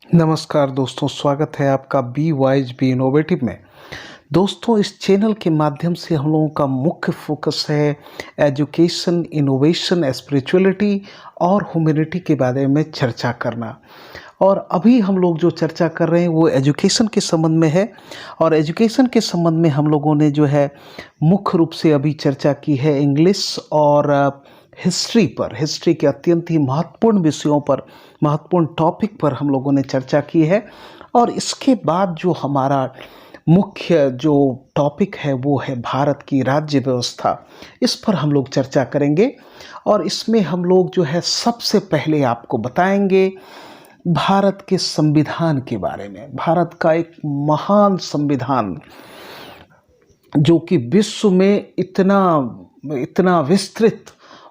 नमस्कार दोस्तों, स्वागत है आपका बी वाइज बी इनोवेटिव में। दोस्तों, इस चैनल के माध्यम से हम लोगों का मुख्य फोकस है एजुकेशन, इनोवेशन, स्पिरिचुअलिटी और ह्यूमैनिटी के बारे में चर्चा करना। और अभी हम लोग जो चर्चा कर रहे हैं वो एजुकेशन के संबंध में है। और एजुकेशन के संबंध में हम लोगों ने जो है मुख्य रूप से अभी चर्चा की है इंग्लिश और हिस्ट्री पर। हिस्ट्री के अत्यंत ही महत्वपूर्ण विषयों पर, महत्वपूर्ण टॉपिक पर हम लोगों ने चर्चा की है। और इसके बाद जो हमारा मुख्य जो टॉपिक है वो है भारत की राज्य व्यवस्था। इस पर हम लोग चर्चा करेंगे और इसमें हम लोग जो है सबसे पहले आपको बताएंगे भारत के संविधान के बारे में। भारत का एक महान संविधान जो कि विश्व में इतना इतना विस्तृत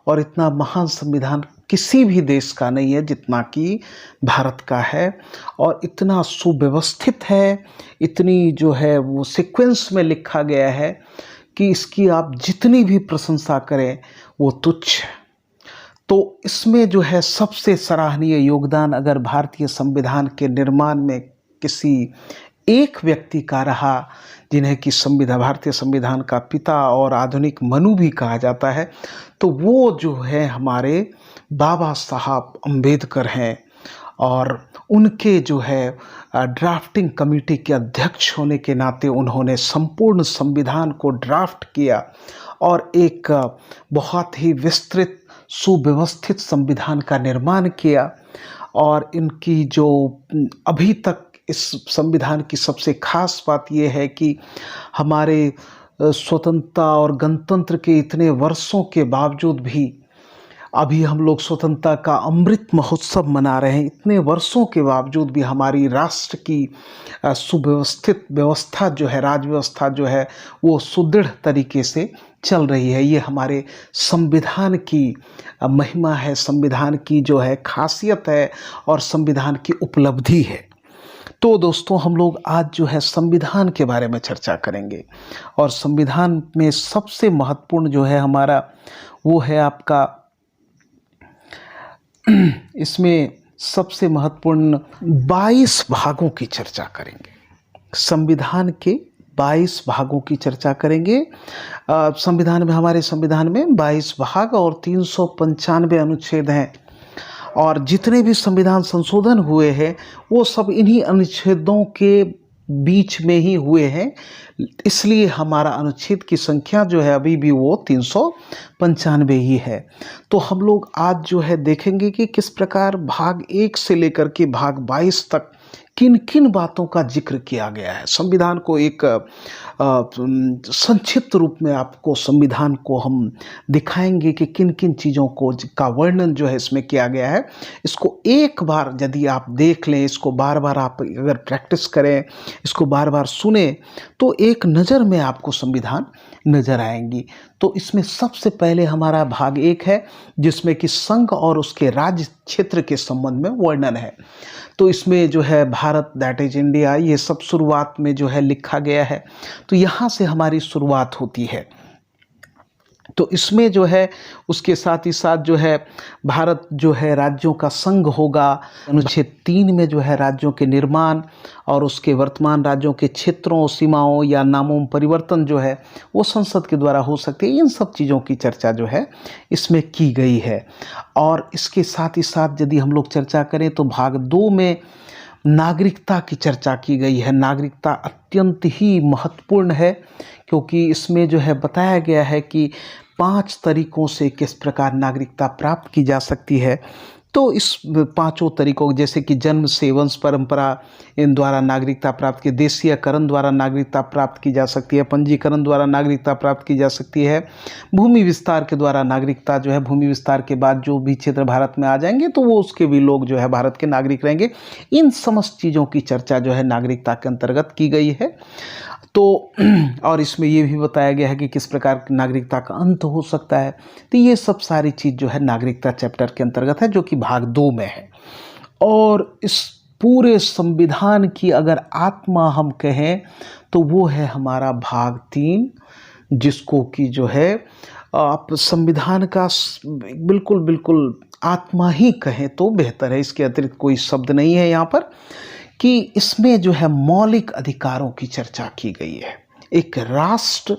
और इतना महान संविधान किसी भी देश का नहीं है जितना कि भारत का है। और इतना सुव्यवस्थित है, इतनी जो है वो सीक्वेंस में लिखा गया है कि इसकी आप जितनी भी प्रशंसा करें वो तुच्छ है। तो इसमें जो है सबसे सराहनीय योगदान अगर भारतीय संविधान के निर्माण में किसी एक व्यक्ति का रहा, जिन्हें कि भारतीय संविधान का पिता और आधुनिक मनु भी कहा जाता है, तो वो जो है हमारे बाबा साहब अम्बेडकर हैं। और उनके जो है ड्राफ्टिंग कमेटी के अध्यक्ष होने के नाते उन्होंने संपूर्ण संविधान को ड्राफ्ट किया और एक बहुत ही विस्तृत सुव्यवस्थित संविधान का निर्माण किया। और इनकी जो अभी तक इस संविधान की सबसे खास बात यह है कि हमारे स्वतंत्रता और गणतंत्र के इतने वर्षों के बावजूद भी अभी हम लोग स्वतंत्रता का अमृत महोत्सव मना रहे हैं। इतने वर्षों के बावजूद भी हमारी राष्ट्र की सुव्यवस्थित व्यवस्था जो है, राज व्यवस्था जो है, वो सुदृढ़ तरीके से चल रही है। ये हमारे संविधान की महिमा है, संविधान की जो है खासियत है और संविधान की उपलब्धि है। तो दोस्तों, हम लोग आज जो है संविधान के बारे में चर्चा करेंगे। और संविधान में सबसे महत्वपूर्ण जो है हमारा वो है आपका इसमें सबसे महत्वपूर्ण 22 भागों की चर्चा करेंगे। संविधान के 22 भागों की चर्चा करेंगे। संविधान में, हमारे संविधान में 22 भाग और 395 अनुच्छेद हैं। और जितने भी संविधान संशोधन हुए हैं वो सब इन्हीं अनुच्छेदों के बीच में ही हुए हैं। इसलिए हमारा अनुच्छेद की संख्या जो है अभी भी वो 395 ही है। तो हम लोग आज जो है देखेंगे कि किस प्रकार भाग 1 से लेकर के भाग 22 तक किन किन बातों का जिक्र किया गया है। संविधान को एक संक्षिप्त रूप में आपको संविधान को हम दिखाएंगे कि किन किन चीज़ों को का वर्णन जो है इसमें किया गया है। इसको एक बार यदि आप देख लें, इसको बार बार आप अगर प्रैक्टिस करें, इसको बार बार सुने, तो एक नज़र में आपको संविधान नज़र आएंगी। तो इसमें सबसे पहले हमारा भाग 1 है जिसमें कि संघ और उसके राज्य क्षेत्र के संबंध में वर्णन है। तो इसमें जो है भारत, दैट इज इंडिया, ये सब शुरुआत में जो है लिखा गया है। तो यहाँ से हमारी शुरुआत होती है। तो इसमें जो है उसके साथ ही साथ जो है भारत जो है राज्यों का संघ होगा। अनुच्छेद 3 में जो है राज्यों के निर्माण और उसके वर्तमान राज्यों के क्षेत्रों, सीमाओं या नामों में परिवर्तन जो है वो संसद के द्वारा हो सकती है। इन सब चीज़ों की चर्चा जो है इसमें की गई है। और इसके साथ ही साथ यदि हम लोग चर्चा करें तो भाग 2 में नागरिकता की चर्चा की गई है। नागरिकता अत्यंत ही महत्वपूर्ण है क्योंकि इसमें जो है बताया गया है कि 5 तरीकों से किस प्रकार नागरिकता प्राप्त की जा सकती है। तो इस 5 तरीकों जैसे कि जन्म से वंश परंपरा, इन द्वारा नागरिकता प्राप्त की, देशीयकरण द्वारा नागरिकता प्राप्त की जा सकती है, पंजीकरण द्वारा नागरिकता प्राप्त की जा सकती है, भूमि विस्तार के द्वारा नागरिकता जो है, भूमि विस्तार के बाद जो भी क्षेत्र भारत में आ जाएंगे तो वो उसके भी लोग जो है भारत के नागरिक रहेंगे। इन समस्त चीज़ों की चर्चा जो है नागरिकता के अंतर्गत की गई है। तो और इसमें ये भी बताया गया है कि किस प्रकार नागरिकता का अंत हो सकता है। तो ये सब सारी चीज़ जो है नागरिकता चैप्टर के अंतर्गत है जो कि भाग 2 में है। और इस पूरे संविधान की अगर आत्मा हम कहें तो वो है हमारा भाग 3, जिसको कि जो है आप संविधान का बिल्कुल बिल्कुल आत्मा ही कहें तो बेहतर है, इसके अतिरिक्त कोई शब्द नहीं है यहाँ पर, कि इसमें जो है मौलिक अधिकारों की चर्चा की गई है। एक राष्ट्र,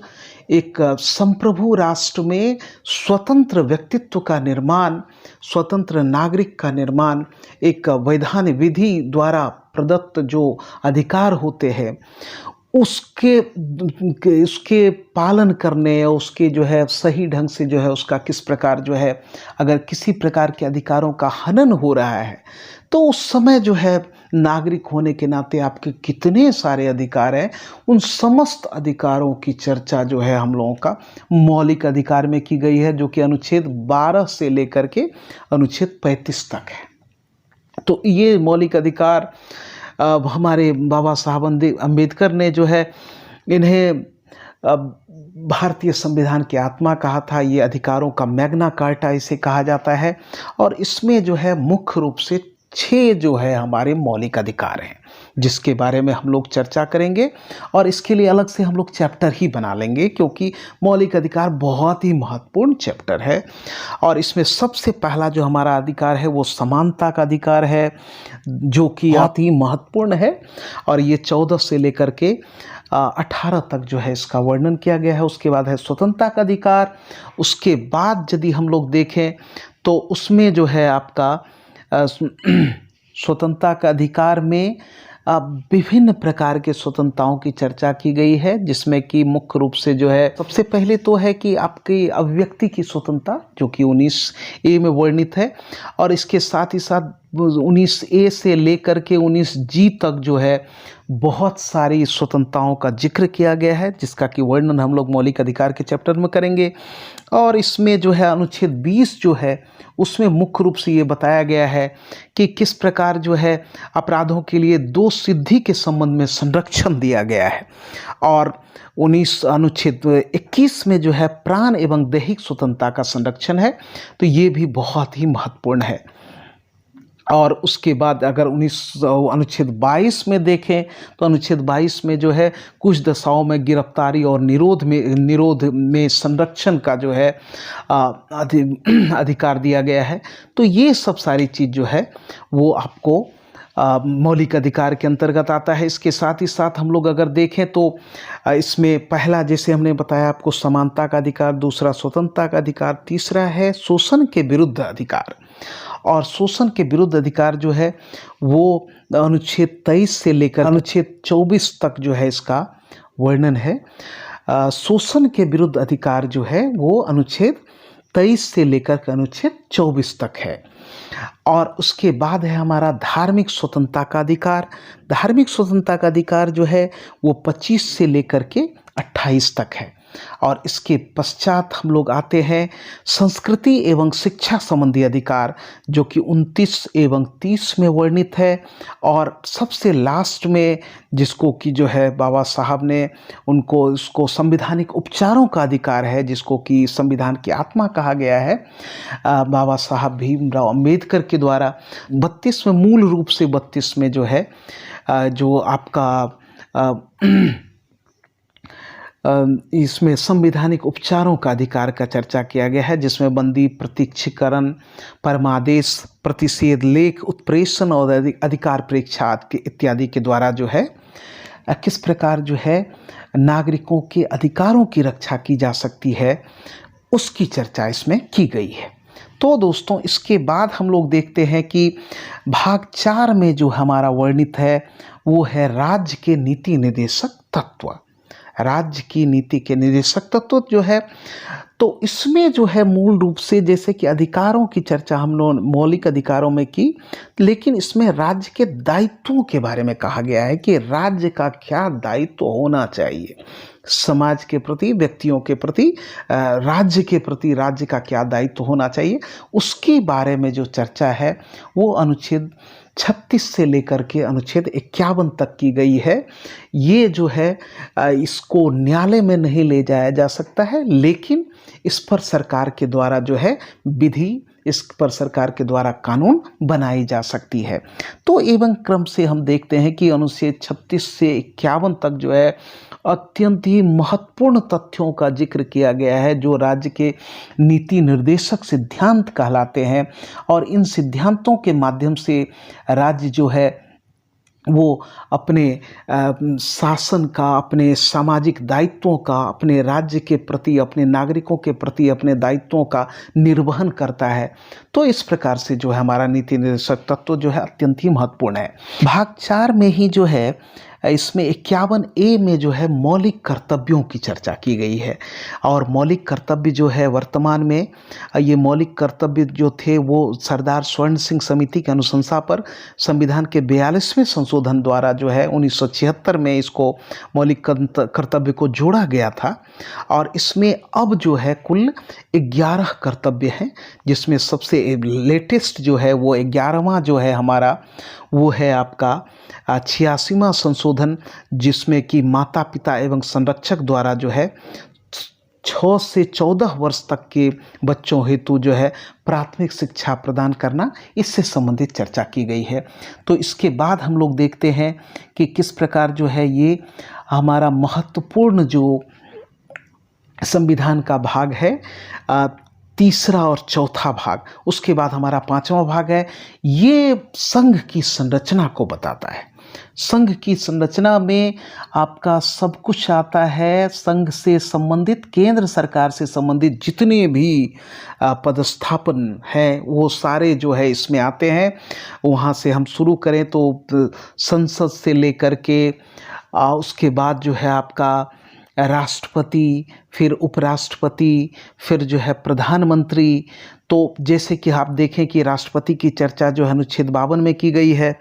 एक संप्रभु राष्ट्र में स्वतंत्र व्यक्तित्व का निर्माण, स्वतंत्र नागरिक का निर्माण, एक वैधानिक विधि द्वारा प्रदत्त जो अधिकार होते हैं उसके उसके पालन करने, उसके जो है सही ढंग से जो है उसका किस प्रकार जो है, अगर किसी प्रकार के अधिकारों का हनन हो रहा है तो उस समय जो है नागरिक होने के नाते आपके कितने सारे अधिकार हैं, उन समस्त अधिकारों की चर्चा जो है हम लोगों का मौलिक अधिकार में की गई है, जो कि अनुच्छेद 12 से लेकर के अनुच्छेद 35 तक है। तो ये मौलिक अधिकार हमारे बाबा साहब अम्बेडकर ने जो है इन्हें भारतीय संविधान की आत्मा कहा था। ये अधिकारों का मैग्ना कार्टा इसे कहा जाता है, और इसमें जो है मुख्य रूप से 6 जो है हमारे मौलिक अधिकार हैं, जिसके बारे में हम लोग चर्चा करेंगे, और इसके लिए अलग से हम लोग चैप्टर ही बना लेंगे, क्योंकि मौलिक अधिकार बहुत ही महत्वपूर्ण चैप्टर है। और इसमें सबसे पहला जो हमारा अधिकार है वो समानता का अधिकार है, जो कि बहुत ही महत्वपूर्ण है, और ये 14 से लेकर के 18 तक जो है इसका वर्णन किया गया है। उसके बाद है स्वतंत्रता का अधिकार। उसके बाद यदि हम लोग देखें तो उसमें जो है आपका स्वतंत्रता का अधिकार में विभिन्न प्रकार के स्वतंत्रताओं की चर्चा की गई है, जिसमें कि मुख्य रूप से जो है सबसे पहले तो है कि आपकी अभिव्यक्ति की स्वतंत्रता, जो कि 19A में वर्णित है, और इसके साथ ही साथ 19A से लेकर के 19G तक जो है बहुत सारी स्वतंत्रताओं का जिक्र किया गया है, जिसका कि वर्णन हम लोग मौलिक अधिकार के चैप्टर में करेंगे। और इसमें जो है अनुच्छेद 20 जो है उसमें मुख्य रूप से ये बताया गया है कि किस प्रकार जो है अपराधों के लिए दोष सिद्धि के संबंध में संरक्षण दिया गया है। और अनुच्छेद 21 में जो है प्राण एवं दैहिक स्वतंत्रता का संरक्षण है, तो ये भी बहुत ही महत्वपूर्ण है। और उसके बाद अगर अनुच्छेद 22 में देखें तो अनुच्छेद 22 में जो है कुछ दशाओं में गिरफ्तारी और निरोध में संरक्षण का जो है अधिकार दिया गया है। तो ये सब सारी चीज़ जो है वो आपको मौलिक अधिकार के अंतर्गत आता है। इसके साथ ही साथ हम लोग अगर देखें तो इसमें पहला जैसे हमने बताया आपको समानता का अधिकार, दूसरा स्वतंत्रता का अधिकार, तीसरा है शोषण के विरुद्ध अधिकार। और शोषण के विरुद्ध अधिकार जो है वो अनुच्छेद 23 से लेकर अनुच्छेद 24 तक जो है इसका वर्णन है। शोषण के विरुद्ध अधिकार जो है वो अनुच्छेद 23 से लेकर के अनुच्छेद 24 तक है। और उसके बाद है हमारा धार्मिक स्वतंत्रता का अधिकार। धार्मिक स्वतंत्रता का अधिकार जो है वो 25 से लेकर के 28 तक है। और इसके पश्चात हम लोग आते हैं संस्कृति एवं शिक्षा संबंधी अधिकार, जो कि 29 एवं 30 में वर्णित है। और सबसे लास्ट में जिसको कि जो है बाबा साहब ने उनको इसको संवैधानिक उपचारों का अधिकार है, जिसको कि संविधान की आत्मा कहा गया है, बाबा साहब भीमराव अंबेडकर के द्वारा 32 में मूल रूप से 32 में जो है जो आपका इसमें संवैधानिक उपचारों का अधिकार का चर्चा किया गया है, जिसमें बंदी, प्रत्यक्षीकरण, परमादेश, प्रतिषेध लेख, उत्प्रेषण और अधिकार परीक्षा इत्यादि के द्वारा जो है किस प्रकार जो है नागरिकों के अधिकारों की रक्षा की जा सकती है, उसकी चर्चा इसमें की गई है। तो दोस्तों इसके बाद हम लोग देखते हैं कि भाग 4 में जो हमारा वर्णित है वो है राज्य के नीति निर्देशक तत्व। राज्य की नीति के निर्देशक तत्व जो है, तो इसमें जो है मूल रूप से जैसे कि अधिकारों की चर्चा हम लोग मौलिक अधिकारों में की, लेकिन इसमें राज्य के दायित्वों के बारे में कहा गया है कि राज्य का क्या दायित्व होना चाहिए समाज के प्रति, व्यक्तियों के प्रति, राज्य के प्रति राज्य का क्या दायित्व होना चाहिए, उसके बारे में जो चर्चा है वो अनुच्छेद 36 से लेकर के अनुच्छेद 51 तक की गई है। ये जो है इसको न्यायालय में नहीं ले जाया जा सकता है, लेकिन इस पर सरकार के द्वारा जो है विधि इस पर सरकार के द्वारा कानून बनाई जा सकती है। तो एवं क्रम से हम देखते हैं कि अनुच्छेद 36 से 51 तक जो है अत्यंत ही महत्वपूर्ण तथ्यों का जिक्र किया गया है, जो राज्य के नीति निर्देशक सिद्धांत कहलाते हैं। और इन सिद्धांतों के माध्यम से राज्य जो है वो अपने शासन का, अपने सामाजिक दायित्वों का, अपने राज्य के प्रति, अपने नागरिकों के प्रति अपने दायित्वों का निर्वहन करता है। तो इस प्रकार से जो है हमारा नीति निर्देशक तत्व जो है अत्यंत ही महत्वपूर्ण है। भाग 4 में ही जो है इसमें 51A में जो है मौलिक कर्तव्यों की चर्चा की गई है। और मौलिक कर्तव्य जो है वर्तमान में ये मौलिक कर्तव्य जो थे वो सरदार स्वर्ण सिंह समिति की अनुशंसा पर संविधान के 42वें संशोधन द्वारा जो है 1976 में इसको मौलिक कर्तव्य को जोड़ा गया था। और इसमें अब जो है कुल 11 कर्तव्य हैं, जिसमें सबसे लेटेस्ट जो है वो 11वां जो है हमारा वो है आपका 86वां संशोधन, जिसमें कि माता पिता एवं संरक्षक द्वारा जो है 6 से 14 वर्ष तक के बच्चों हेतु जो है प्राथमिक शिक्षा प्रदान करना, इससे संबंधित चर्चा की गई है। तो इसके बाद हम लोग देखते हैं कि किस प्रकार जो है ये हमारा महत्वपूर्ण जो संविधान का भाग है, तीसरा और चौथा भाग। उसके बाद हमारा 5वां भाग है, ये संघ की संरचना को बताता है। संघ की संरचना में आपका सब कुछ आता है। संघ से संबंधित, केंद्र सरकार से संबंधित जितने भी पदस्थापन है वो सारे जो है इसमें आते हैं। वहाँ से हम शुरू करें तो संसद से लेकर के उसके बाद जो है आपका राष्ट्रपति, फिर उपराष्ट्रपति, फिर जो है प्रधानमंत्री। तो जैसे कि आप देखें कि राष्ट्रपति की चर्चा जो है अनुच्छेद 52 में की गई है।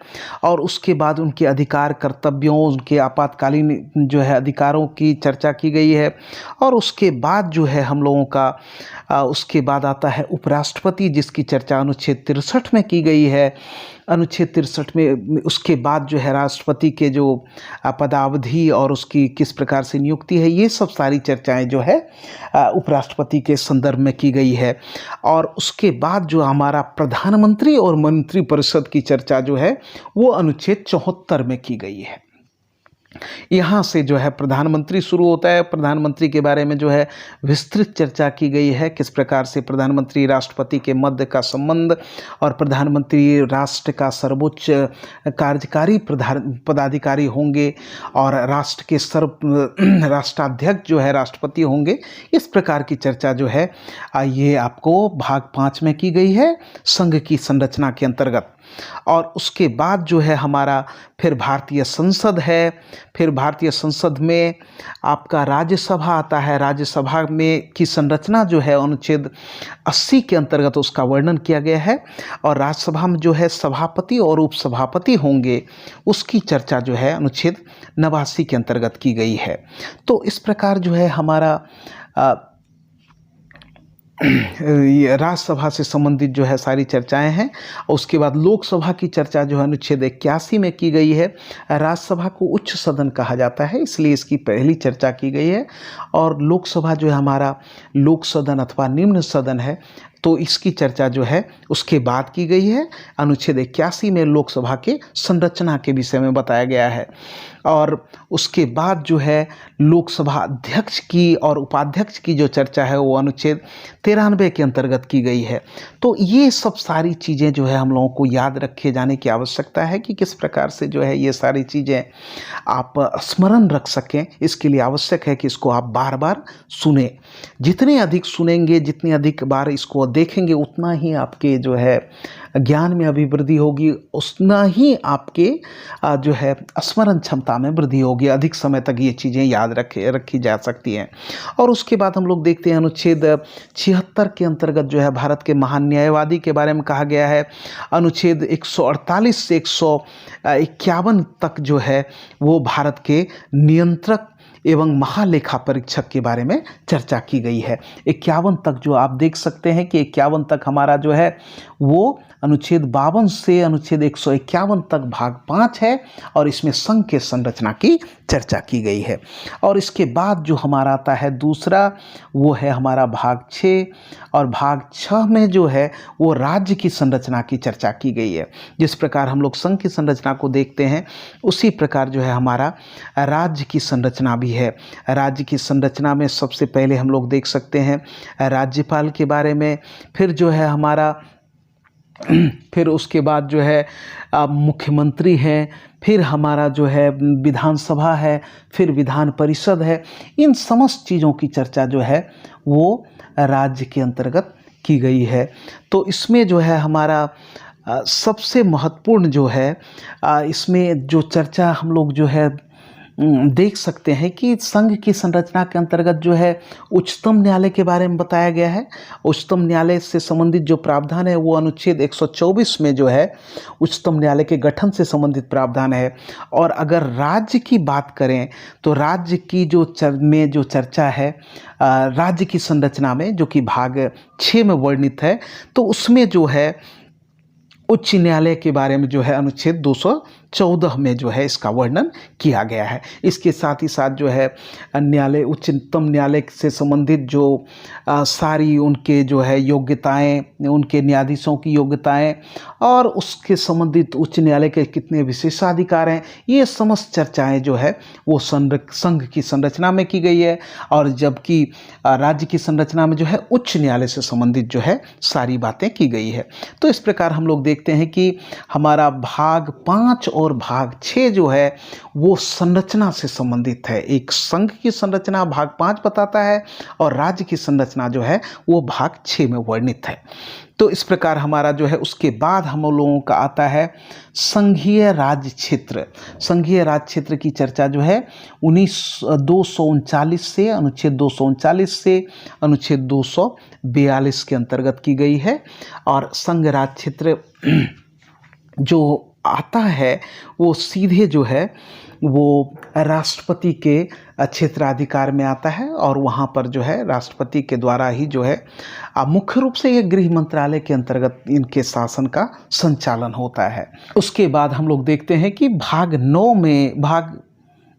और उसके बाद उनके अधिकार, कर्तव्यों, उनके आपातकालीन जो है अधिकारों की चर्चा की गई है। और उसके बाद जो है हम लोगों का उसके बाद आता है उपराष्ट्रपति, जिसकी चर्चा अनुच्छेद 63 में की गई है। अनुच्छेद 63 में उसके बाद जो है राष्ट्रपति के जो पदावधि और उसकी किस प्रकार से नियुक्ति है, ये सब सारी चर्चाएं जो है उपराष्ट्रपति के संदर्भ में की गई है। और उसके बाद जो हमारा प्रधानमंत्री और मंत्रिपरिषद की चर्चा जो है वो अनुच्छेद 74 में की गई है। यहाँ से जो है प्रधानमंत्री शुरू होता है। प्रधानमंत्री के बारे में जो है विस्तृत चर्चा की गई है, किस प्रकार से प्रधानमंत्री राष्ट्रपति के मध्य का संबंध, और प्रधानमंत्री राष्ट्र का सर्वोच्च कार्यकारी पदाधिकारी होंगे, और राष्ट्र के राष्ट्राध्यक्ष जो है राष्ट्रपति होंगे। इस प्रकार की चर्चा जो है ये आपको भाग 5 में की गई है संघ की संरचना के अंतर्गत। और उसके बाद जो है हमारा फिर भारतीय संसद है। फिर भारतीय संसद में आपका राज्यसभा आता है। राज्यसभा में की संरचना जो है अनुच्छेद 80 के अंतर्गत उसका वर्णन किया गया है। और राज्यसभा में जो है सभापति और उपसभापति होंगे, उसकी चर्चा जो है अनुच्छेद 89 के अंतर्गत की गई है। तो इस प्रकार जो है हमारा राज्यसभा से संबंधित जो है सारी चर्चाएं हैं। उसके बाद लोकसभा की चर्चा जो है अनुच्छेद 81 में की गई है। राज्यसभा को उच्च सदन कहा जाता है, इसलिए इसकी पहली चर्चा की गई है। और लोकसभा जो है हमारा लोक सदन अथवा निम्न सदन है, तो इसकी चर्चा जो है उसके बाद की गई है। अनुच्छेद 81 में लोकसभा के संरचना के विषय में बताया गया है। और उसके बाद जो है लोकसभा अध्यक्ष की और उपाध्यक्ष की जो चर्चा है वो अनुच्छेद 93 के अंतर्गत की गई है। तो ये सब सारी चीज़ें जो है हम लोगों को याद रखे जाने की आवश्यकता है कि किस प्रकार से जो है ये सारी चीज़ें आप स्मरण रख सकें। इसके लिए आवश्यक है कि इसको आप बार बार सुने। जितने अधिक सुनेंगे, जितनी अधिक बार इसको देखेंगे, उतना ही आपके जो है ज्ञान में अभिवृद्धि होगी, उतना ही आपके जो है स्मरण क्षमता में वृद्धि होगी। अधिक समय तक ये चीज़ें याद रखी जा सकती हैं। और उसके बाद हम लोग देखते हैं अनुच्छेद 76 के अंतर्गत जो है भारत के महान न्यायवादी के बारे में कहा गया है। अनुच्छेद 148 से 151 तक जो है वो भारत के नियंत्रक एवं महालेखा परीक्षक के बारे में चर्चा की गई है। 51 तक जो आप देख सकते हैं कि 51 तक हमारा जो है वो अनुच्छेद 52 से अनुच्छेद 151 तक भाग 5 है और इसमें संघ के संरचना की चर्चा की गई है। और इसके बाद जो हमारा आता है दूसरा, वो है हमारा भाग 6, और भाग 6 में जो है वो राज्य की संरचना की चर्चा की गई है। जिस प्रकार हम लोग संघ की संरचना को देखते हैं उसी प्रकार जो है हमारा राज्य की संरचना भी है। राज्य की संरचना में सबसे पहले हम लोग देख सकते हैं राज्यपाल के बारे में, फिर जो है हमारा फिर उसके बाद जो है मुख्यमंत्री है, फिर हमारा जो है विधानसभा है, फिर विधान परिषद है। इन समस्त चीज़ों की चर्चा जो है वो राज्य के अंतर्गत की गई है। तो इसमें जो है हमारा सबसे महत्वपूर्ण जो है इसमें जो चर्चा हम लोग जो है देख सकते हैं कि संघ की संरचना के अंतर्गत जो है उच्चतम न्यायालय के बारे में बताया गया है। उच्चतम न्यायालय से संबंधित जो प्रावधान है वो अनुच्छेद 124 में जो है उच्चतम न्यायालय के गठन से संबंधित प्रावधान है। और अगर राज्य की बात करें तो राज्य की जो चर्चा है राज्य की संरचना में, जो कि भाग 6 में वर्णित है, तो उसमें जो है उच्च न्यायालय के बारे में जो है अनुच्छेद 214 में जो है इसका वर्णन किया गया है। इसके साथ ही साथ जो है न्यायालय, उच्चतम न्यायालय से संबंधित जो सारी उनके जो है योग्यताएं, उनके न्यायाधीशों की योग्यताएं और उसके संबंधित उच्च न्यायालय के कितने विशेषाधिकार हैं, ये समस्त चर्चाएं जो है वो संघ की संरचना में की गई है। और जबकि राज्य की संरचना में जो है उच्च न्यायालय से संबंधित जो है सारी बातें की गई है। तो इस प्रकार हम लोग देखते हैं कि हमारा भाग 5 और भाग 6 जो है वो संरचना से संबंधित है। एक संघ की संरचना भाग 5 बताता है और राज्य की संरचना जो है वो भाग 6 में वर्णित है। तो इस प्रकार हमारा जो है उसके बाद हम लोगों का आता है संघीय राज्य क्षेत्र। संघीय राज्य क्षेत्र की चर्चा जो है 239 से अनुच्छेद 239 से अनुच्छेद 242 के अंतर्गत की गई है। और संघ राज्य क्षेत्र जो आता है वो सीधे जो है वो राष्ट्रपति के क्षेत्राधिकार में आता है और वहाँ पर जो है राष्ट्रपति के द्वारा ही जो है मुख्य रूप से ये गृह मंत्रालय के अंतर्गत इनके शासन का संचालन होता है। उसके बाद हम लोग देखते हैं कि भाग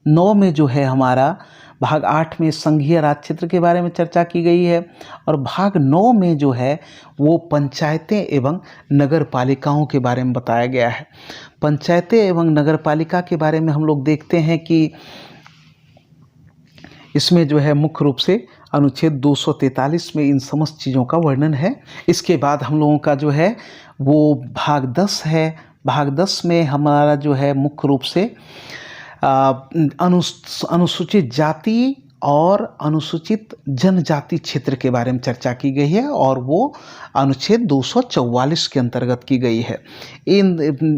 9 में जो है हमारा भाग 8 में संघीय राज्य क्षेत्र के बारे में चर्चा की गई है और भाग 9 में जो है वो पंचायतें एवं नगर पालिकाओं के बारे में बताया गया है। पंचायतें एवं नगर पालिका के बारे में हम लोग देखते हैं कि इसमें जो है मुख्य रूप से अनुच्छेद 243 में इन समस्त चीज़ों का वर्णन है। इसके बाद हम लोगों का जो है वो भाग 10 है। भाग 10 में हमारा जो है मुख्य रूप से अनुसूचित जाति और अनुसूचित जनजाति क्षेत्र के बारे में चर्चा की गई है और वो अनुच्छेद 244 के अंतर्गत की गई है।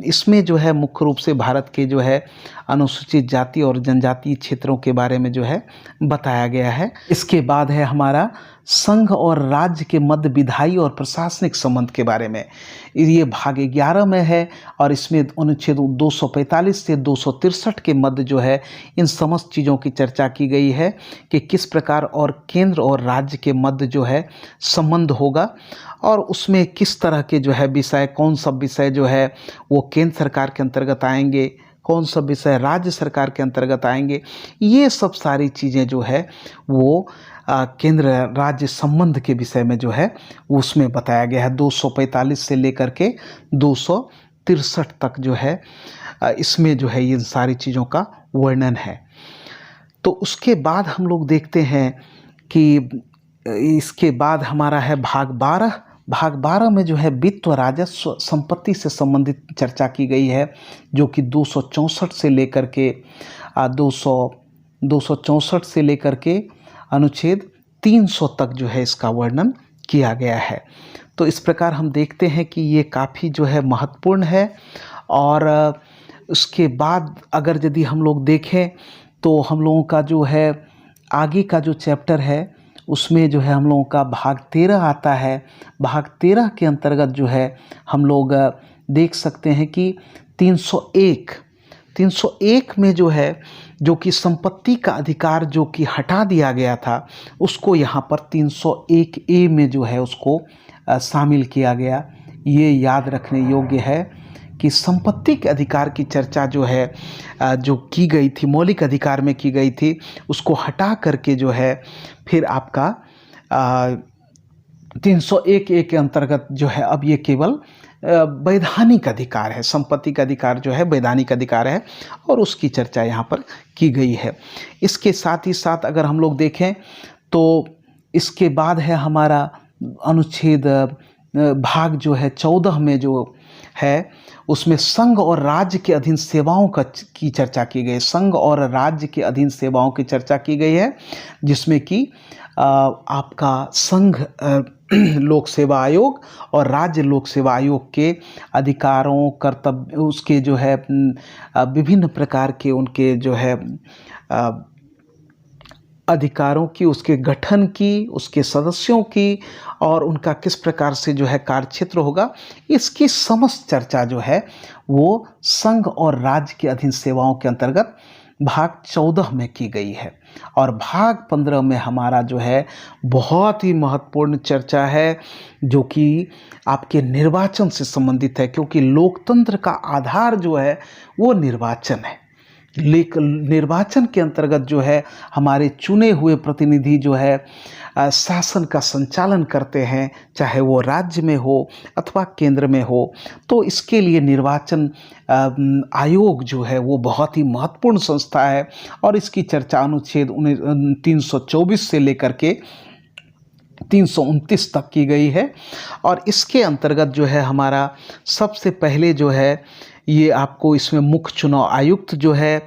इसमें जो है मुख्य रूप से भारत के जो है अनुसूचित जाति और जनजाति क्षेत्रों के बारे में जो है बताया गया है। इसके बाद है हमारा संघ और राज्य के मध्य विधायी और प्रशासनिक संबंध के बारे में। ये भाग 11 में है और इसमें अनुच्छेद 245 से 263 के मध्य जो है इन समस्त चीज़ों की चर्चा की गई है कि किस प्रकार और केंद्र और राज्य के मध्य जो है संबंध होगा और उसमें किस तरह के जो है विषय, कौन सा विषय जो है वो केंद्र सरकार के अंतर्गत आएंगे, कौन सा विषय राज्य सरकार के अंतर्गत आएंगे। ये सब सारी चीज़ें जो है वो केंद्र राज्य संबंध के विषय में जो है उसमें बताया गया है। 245 से लेकर के 263 तक जो है इसमें जो है इन सारी चीज़ों का वर्णन है। तो उसके बाद हम लोग देखते हैं कि इसके बाद हमारा है भाग 12। भाग 12 में जो है वित्त व राजस्व संपत्ति से संबंधित चर्चा की गई है, जो कि 264 से लेकर के 264 से लेकर के अनुच्छेद 300 तक जो है इसका वर्णन किया गया है। तो इस प्रकार हम देखते हैं कि ये काफ़ी जो है महत्वपूर्ण है। और उसके बाद अगर यदि हम लोग देखें तो हम लोगों का जो है आगे का जो चैप्टर है उसमें जो है हम लोगों का भाग 13 आता है। भाग 13 के अंतर्गत जो है हम लोग देख सकते हैं कि 301 में जो है, जो कि संपत्ति का अधिकार जो कि हटा दिया गया था, उसको यहाँ पर 301 ए में जो है उसको शामिल किया गया। ये याद रखने योग्य है कि संपत्ति के अधिकार की चर्चा जो है जो की गई थी, मौलिक अधिकार में की गई थी, उसको हटा करके जो है फिर आपका 301 ए के अंतर्गत जो है अब ये केवल वैधानिक अधिकार है। संपत्ति का अधिकार जो है वैधानिक अधिकार है और उसकी चर्चा यहाँ पर की गई है। इसके साथ ही साथ अगर हम लोग देखें तो इसके बाद है हमारा अनुच्छेद भाग जो है 14 में जो है उसमें संघ और राज्य के अधीन सेवाओं की चर्चा की गई। संघ और राज्य के अधीन सेवाओं की चर्चा की गई है, जिसमें कि आपका संघ लोक सेवा आयोग और राज्य लोक सेवा आयोग के अधिकारों, कर्तव्य, उसके जो है विभिन्न प्रकार के उनके जो है अधिकारों की, उसके गठन की, उसके सदस्यों की और उनका किस प्रकार से जो है कार्यक्षेत्र होगा, इसकी समस्त चर्चा जो है वो संघ और राज्य के अधीन सेवाओं के अंतर्गत भाग 14 में की गई है। और भाग 15 में हमारा जो है बहुत ही महत्वपूर्ण चर्चा है, जो कि आपके निर्वाचन से संबंधित है, क्योंकि लोकतंत्र का आधार जो है वो निर्वाचन है। लेकिन निर्वाचन के अंतर्गत जो है हमारे चुने हुए प्रतिनिधि जो है शासन का संचालन करते हैं, चाहे वो राज्य में हो अथवा केंद्र में हो। तो इसके लिए निर्वाचन आयोग जो है वो बहुत ही महत्वपूर्ण संस्था है और इसकी चर्चा अनुच्छेद 324 से लेकर के 329 तक की गई है। और इसके अंतर्गत जो है हमारा सबसे पहले जो है ये आपको इसमें मुख्य चुनाव आयुक्त जो है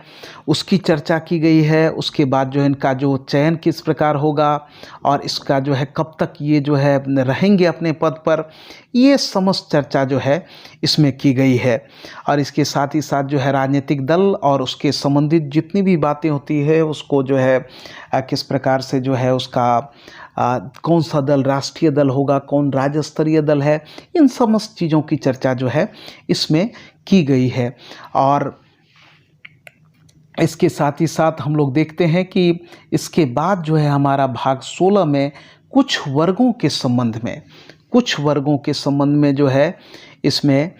उसकी चर्चा की गई है। उसके बाद जो है इनका जो चयन किस प्रकार होगा और इसका जो है कब तक ये जो है रहेंगे अपने पद पर, ये समस्त चर्चा जो है इसमें की गई है। और इसके साथ ही साथ जो है राजनीतिक दल और उसके संबंधित जितनी भी बातें होती है उसको जो है किस प्रकार से जो है उसका कौन सा दल राष्ट्रीय दल होगा, कौन राज्य स्तरीय दल है, इन समस्त चीज़ों की चर्चा जो है इसमें की गई है। और इसके साथ ही साथ हम लोग देखते हैं कि इसके बाद जो है हमारा भाग 16 में कुछ वर्गों के संबंध में जो है इसमें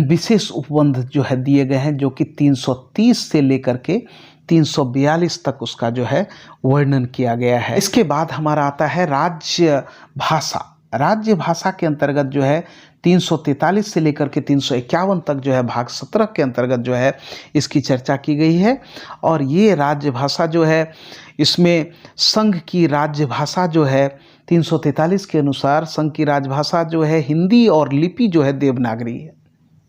विशेष उपबंध जो है दिए गए हैं, जो कि 330 से लेकर के 342 तक उसका जो है वर्णन किया गया है। इसके बाद हमारा आता है राज्य भाषा। राज्य भाषा के अंतर्गत जो है 343 से लेकर के 351 तक जो है भाग 17 के अंतर्गत जो है इसकी चर्चा की गई है। और ये राज्य भाषा जो है इसमें संघ की राज्य भाषा जो है 343 के अनुसार संघ की राजभाषा जो है हिंदी और लिपि जो है देवनागरी है।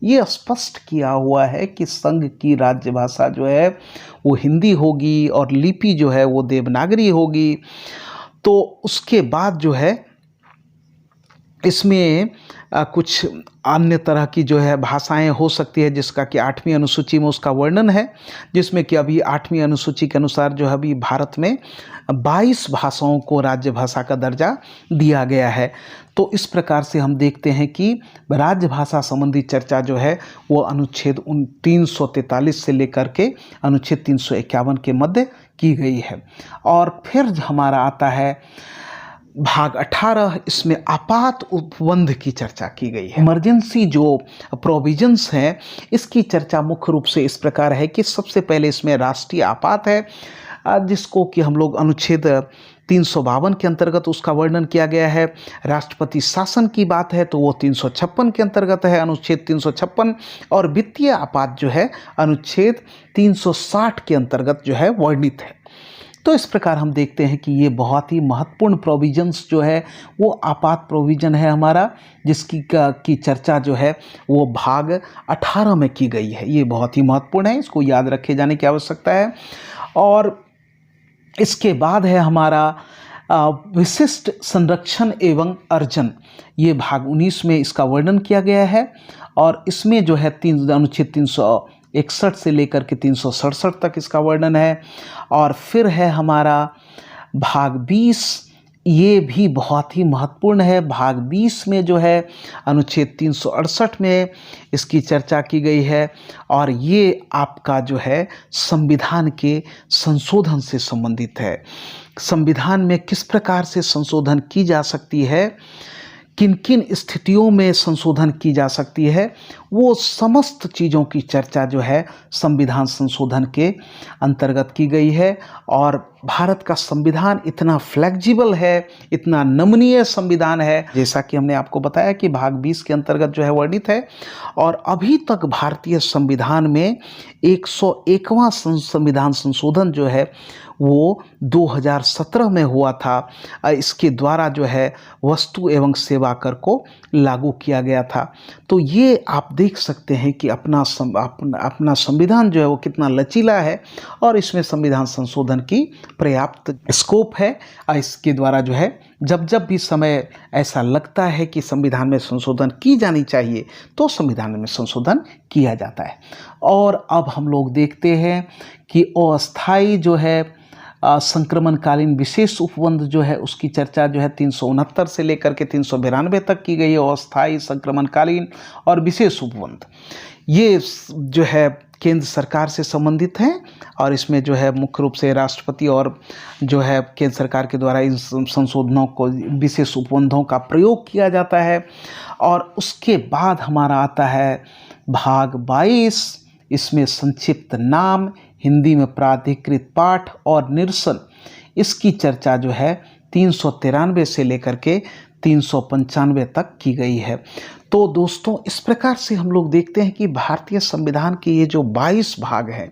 ये स्पष्ट किया हुआ है कि संघ की राज्य भाषा जो है वो हिंदी होगी और लिपि जो है वो देवनागरी होगी। तो उसके बाद जो है इसमें कुछ अन्य तरह की जो है भाषाएं हो सकती है, जिसका कि 8वीं अनुसूची में उसका वर्णन है, जिसमें कि अभी 8वीं अनुसूची के अनुसार जो है अभी भारत में 22 भाषाओं को राज्य भाषा का दर्जा दिया गया है। तो इस प्रकार से हम देखते हैं कि राज्य भाषा संबंधी चर्चा जो है वो अनुच्छेद 343 से लेकर के अनुच्छेद 351 के मध्य की गई है। और फिर हमारा आता है भाग 18, इसमें आपात उपबंध की चर्चा की गई है। इमरजेंसी जो प्रोविजंस हैं इसकी चर्चा मुख्य रूप से इस प्रकार है कि सबसे पहले इसमें राष्ट्रीय आपात है, जिसको कि हम लोग अनुच्छेद 352 के अंतर्गत उसका वर्णन किया गया है। राष्ट्रपति शासन की बात है तो वो 356 के अंतर्गत है, अनुच्छेद 356। और वित्तीय आपात जो है अनुच्छेद 360 के अंतर्गत जो है वर्णित है। तो इस प्रकार हम देखते हैं कि ये बहुत ही महत्वपूर्ण प्रोविजंस जो है वो आपात प्रोविजन है हमारा, जिसकी चर्चा जो है वो भाग 18 में की गई है। ये बहुत ही महत्वपूर्ण है, इसको याद रखे जाने की आवश्यकता है। और इसके बाद है हमारा विशिष्ट संरक्षण एवं अर्जन। ये भाग 19 में इसका वर्णन किया गया है। और इसमें जो है अनुच्छेद 361 से लेकर के 367 तक इसका वर्णन है। और फिर है हमारा भाग 20, ये भी बहुत ही महत्वपूर्ण है। भाग 20 में जो है अनुच्छेद 368 में इसकी चर्चा की गई है और ये आपका जो है संविधान के संशोधन से संबंधित है। संविधान में किस प्रकार से संशोधन की जा सकती है, किन किन स्थितियों में संशोधन की जा सकती है, वो समस्त चीज़ों की चर्चा जो है संविधान संशोधन के अंतर्गत की गई है। और भारत का संविधान इतना फ्लेक्सिबल है, इतना नमनीय संविधान है, जैसा कि हमने आपको बताया कि भाग 20 के अंतर्गत जो है वर्णित है। और अभी तक भारतीय संविधान में 101वां संविधान संशोधन जो है वो 2017 में हुआ था। इसके द्वारा जो है वस्तु एवं सेवा कर को लागू किया गया था। तो ये आप देख सकते हैं कि अपना संविधान जो है वो कितना लचीला है और इसमें संविधान संशोधन की पर्याप्त स्कोप है। इसके द्वारा जो है जब जब भी समय ऐसा लगता है कि संविधान में संशोधन की जानी चाहिए तो संविधान में संशोधन किया जाता है। और अब हम लोग देखते हैं कि अस्थायी जो है संक्रमणकालीन विशेष उपबंध जो है उसकी चर्चा जो है 369 से लेकर के 392 तक की गई है। अस्थायी संक्रमणकालीन और विशेष उपबंध ये जो है केंद्र सरकार से संबंधित हैं और इसमें जो है मुख्य रूप से राष्ट्रपति और जो है केंद्र सरकार के द्वारा इन संशोधनों को, विशेष उपबंधों का प्रयोग किया जाता है। और उसके बाद हमारा आता है भाग 22। इसमें संक्षिप्त नाम, हिंदी में प्राधिकृत पाठ और निरसन, इसकी चर्चा जो है 393 से लेकर के 395 तक की गई है। तो दोस्तों इस प्रकार से हम लोग देखते हैं कि भारतीय संविधान के ये जो 22 भाग हैं,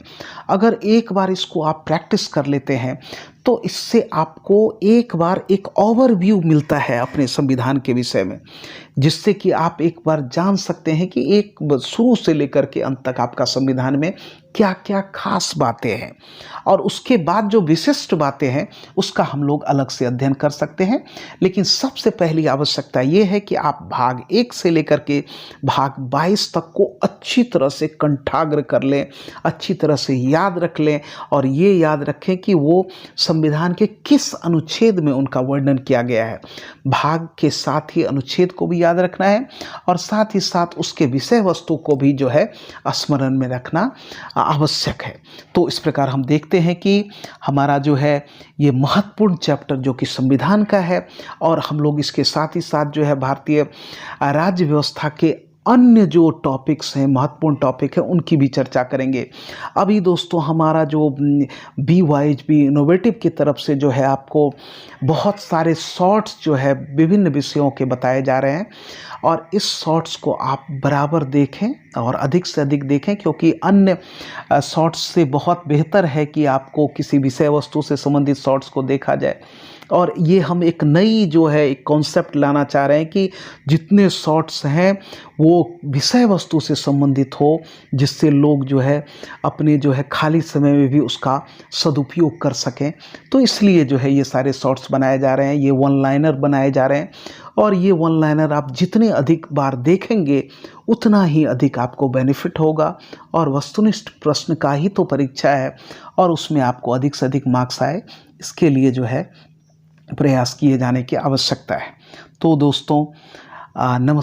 अगर एक बार इसको आप प्रैक्टिस कर लेते हैं तो इससे आपको एक बार एक ओवरव्यू मिलता है अपने संविधान के विषय में, जिससे कि आप एक बार जान सकते हैं कि एक शुरू से लेकर के अंत तक आपका संविधान में क्या क्या खास बातें हैं और उसके बाद जो विशिष्ट बातें हैं उसका हम लोग अलग से अध्ययन कर सकते हैं। लेकिन सबसे पहली आवश्यकता ये है कि आप भाग 1 से लेकर के भाग 22 तक को अच्छी तरह से कंठाग्र कर लें, अच्छी तरह से याद रख लें और ये याद रखें कि वो संविधान के किस अनुच्छेद में उनका वर्णन किया गया है। भाग के साथ ही अनुच्छेद को भी याद रखना है और साथ ही साथ उसके विषय वस्तु को भी जो है स्मरण में रखना आवश्यक है। तो इस प्रकार हम देखते हैं कि हमारा जो है ये महत्वपूर्ण चैप्टर जो कि संविधान का है और हम लोग इसके साथ ही साथ जो है भारतीय राज्य व्यवस्था के अन्य जो टॉपिक्स हैं, महत्वपूर्ण टॉपिक है, उनकी भी चर्चा करेंगे। अभी दोस्तों हमारा जो BYHB इनोवेटिव की तरफ से जो है आपको बहुत सारे शॉर्ट्स जो है विभिन्न विषयों के बताए जा रहे हैं और इस शॉर्ट्स को आप बराबर देखें और अधिक से अधिक देखें, क्योंकि अन्य शॉर्ट्स से बहुत बेहतर है कि आपको किसी विषय वस्तु से संबंधित शॉर्ट्स को देखा जाए। और ये हम एक नई जो है एक कॉन्सेप्ट लाना चाह रहे हैं कि जितने शॉर्ट्स हैं वो विषय वस्तु से संबंधित हो, जिससे लोग जो है अपने जो है खाली समय में भी उसका सदुपयोग कर सकें। तो इसलिए जो है ये सारे शॉर्ट्स बनाए जा रहे हैं, ये वन लाइनर बनाए जा रहे हैं और ये वन लाइनर आप जितने अधिक बार देखेंगे उतना ही अधिक आपको बेनिफिट होगा। और वस्तुनिष्ठ प्रश्न का ही तो परीक्षा है और उसमें आपको अधिक से अधिक मार्क्स आए, इसके लिए जो है प्रयास किए जाने की आवश्यकता है। तो दोस्तों नमस्कार।